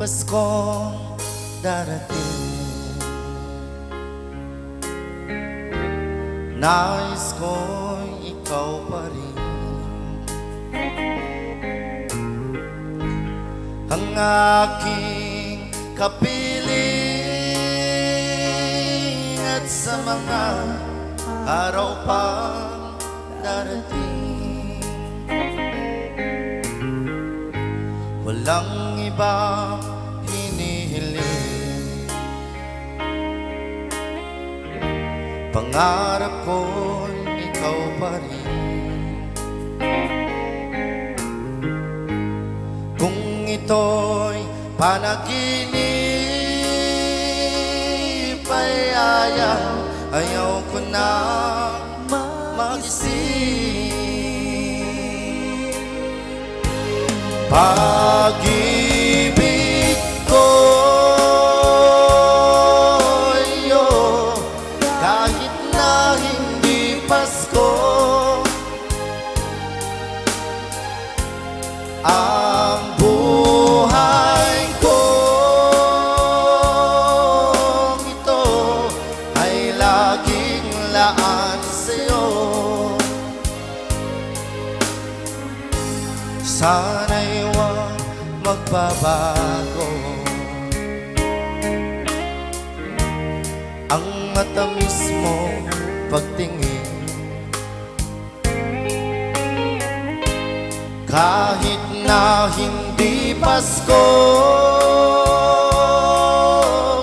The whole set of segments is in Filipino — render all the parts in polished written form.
Paskong darating, nais ko'y ikaw pa rin ang aking kapiling, at sa mga araw pang darating, walang ibang hinihiling. Pangarap ko'y ikaw pa rin. Kung ito'y panaginip ay ayaw ko na magising. Pag-ibig ko'y kahit na hindi Pasko, ang buhay ko ito ay laging laan sa'yo. Sana'y huwag magbabago ang matamis mong pagtingin, kahit na hindi Pasko.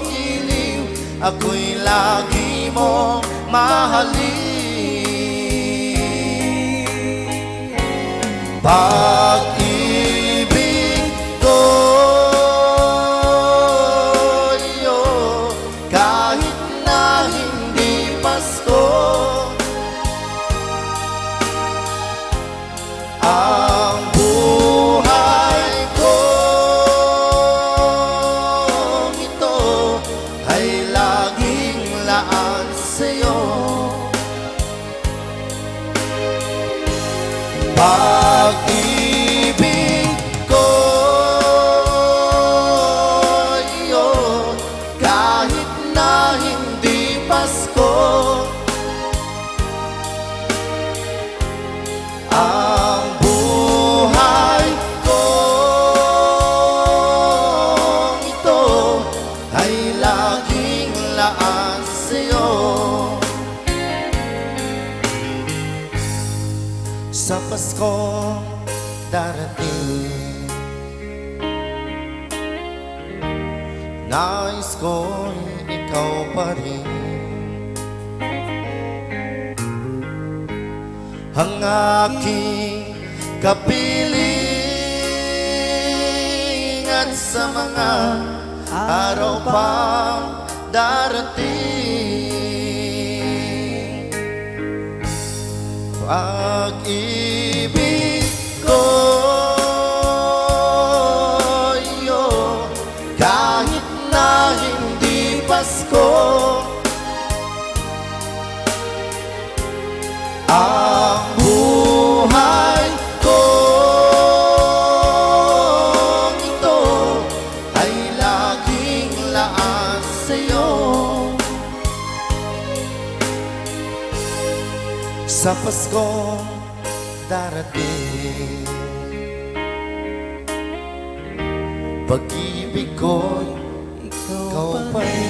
Giliw, ako'y lagi mong mahalin. Pag-ibig ko'y kahit na hindi Pasko, ang buhay ko ito ay laging laan sa'yo. Pag-ibig ko kahit na hindi Pasko, ang buhay ko ito ay laging laan sa'yo. Sa Paskong darating, nais ko'y ikaw pa rin ang aking kapiling, at sa mga araw pang darating, pag-ibig ko kahit na hindi Pasko, ang buhay ko ito ay laging laan sa'yo. Sa Paskong darating, pag-ibig ko'y ikaw pa rin.